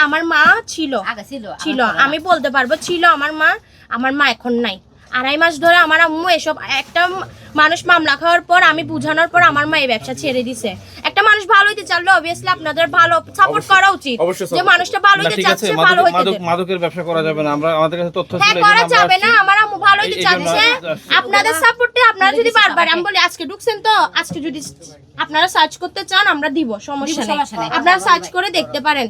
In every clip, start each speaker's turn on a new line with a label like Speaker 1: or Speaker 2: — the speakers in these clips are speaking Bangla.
Speaker 1: আমার মা ছিল, আমি বলতে পারবো ছিল আমার মা এখন নাই। 2.5 মাস ধরে আমার আম্মু এসব, একটা মানুষ মামলা খাওয়ার পর আমি বুঝানোর পর আমার মা এই ব্যবসা ছেড়ে দিছে। একটা মানুষ ভালো হইতে চাইলে অবভিয়াসলি আপনাদের ভালো সাপোর্ট করা উচিত, যে মানুষটা ভালো হইতে চাচ্ছে ভালো হইতে দেন।
Speaker 2: মাদকের ব্যবসা করা যাবে না, আমরা আমাদের কাছে তথ্য
Speaker 1: হ্যাঁ করা যাবে না, আমার আম্মু ভালো হইতে চাচ্ছে। আপনাদের সাপোর্টে আপনারা যদি বারবার, আমি বলি আজকে ঢুকছেন তো, আজকে যদি আপনারা সার্চ করতে চান আমরা দিব, সমস্যা নেই, আপনারা সার্চ করে দেখতে পারেন,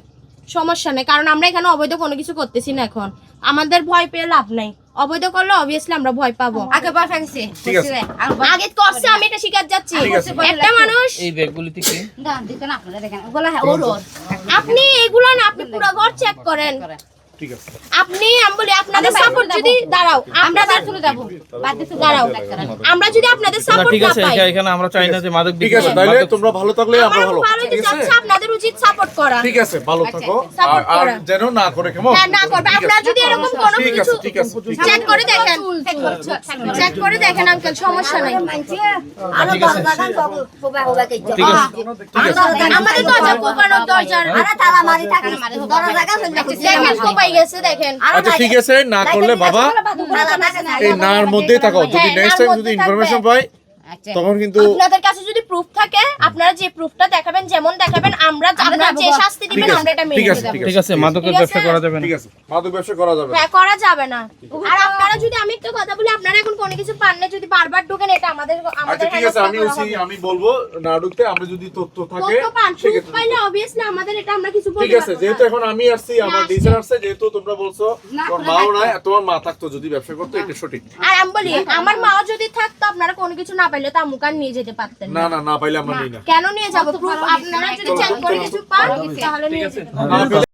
Speaker 1: সমস্যা নেই। কারণ আমরা এখানে অবৈধ কোনো কিছু করতেছি না, এখন আমাদের ভয় পেয়ে লাভ নাই। অবৈধ করলে অবভিয়াসলি আমরা ভয় পাবো।
Speaker 3: আগে ভয় পাইছে,
Speaker 1: আগে করছে, আমি এটা শিকার যাচ্ছি। একটা মানুষ
Speaker 2: এই ব্যাগগুলিতে কি
Speaker 3: দাম দিতেন আপনারা, দেখেন ওগুলা ওর
Speaker 1: আপনি এগুলো না, আপনি পুরো ঘর চেক করেন।
Speaker 4: ঠিক আছে,
Speaker 1: আপনি আমি বলি আপনাদের সাপোর্ট যদি দাঁড়াও, আমরা
Speaker 3: চলে যাবো, বাদ দিতে
Speaker 1: দাঁড়াও, আমরা যদি আপনাদের সাপোর্ট
Speaker 2: ঠিক
Speaker 1: না
Speaker 2: আছে,
Speaker 1: পাই,
Speaker 2: এখানে আমরা চাই না যে মাদক
Speaker 4: ঠিক আছে, তাহলে তোমরা ভালো থাকলে আমরা ভালো,
Speaker 1: ভালো
Speaker 4: ঠিক আছে,
Speaker 1: চাচ্ছে, আপনাদের উচিত সাপোর্ট করা।
Speaker 4: ঠিক আছে, ভালো থাকো,
Speaker 1: support
Speaker 4: আর
Speaker 1: করা।
Speaker 4: যেন না করে, কেমন?
Speaker 1: হ্যাঁ না করবে, আপনারা যদি এরকম কোনো
Speaker 4: ঠিক
Speaker 1: কিছু
Speaker 4: আছে, ঠিক আছে, ঠিক আছে।
Speaker 1: চেক করে দেখেন, চেক করে দেখেন আঙ্কেল, সমস্যা নাই। আমাদের দরজা কোপানোর দরজার দেখেন কোপাই গেছে, দেখেন।
Speaker 4: আচ্ছা ঠিক আছে, না করলে বাবা এই নার মধ্যেই থাকো, যদি নেক্সট টাইম যদি ইনফরমেশন পাই তখন কিন্তু
Speaker 1: আপনাদের কাছে যদি প্রুফ থাকে, আপনারা যে প্রুফটা দেখাবেন, যেমন দেখাবেন, আমরা আপনারা যে শাস্তি দিবেন আমরা এটা মেনে নেব।
Speaker 2: ঠিক আছে, মাদকের ব্যবসা করা যাবে না।
Speaker 4: ঠিক আছে, মাদক ব্যবসা করা যাবে না।
Speaker 1: হ্যাঁ করা যাবে না। আর আপনারা যদি, আমি একটা কথা বলি, আপনারা এখন কোনো কিছু পান না, যদি বারবার ঢোকেন, এটা আমাদের
Speaker 4: আচ্ছা ঠিক আছে, আমি বলবো না ঢুকতে, আমরা যদি তথ্য থাকে
Speaker 1: প্রুফ পাইলে অবভিয়াসলি আমাদের এটা আমরা কিছু বলতে
Speaker 4: ঠিক আছে। যেহেতু এখন আমি আসছি, আমার ডিসিশন আসছে, যেহেতু তোমরা বলছো তোমার মাও নাই, তোমার মা থাকতো যদি ব্যবসা করতে, এটা সঠিক।
Speaker 1: আর আমি বলি আমার মাও যদি থাকতো, আপনারা কোনো কিছু না পাইলে তো আম্মুকে নিয়ে যেতে পারতেন
Speaker 4: না না না পাইলে আমরা নিই না।
Speaker 1: কেন নিয়ে যাবো? প্রুফ আপনারা যদি চেক করে কিছু পান তাহলে নিয়ে যেতে পারেন।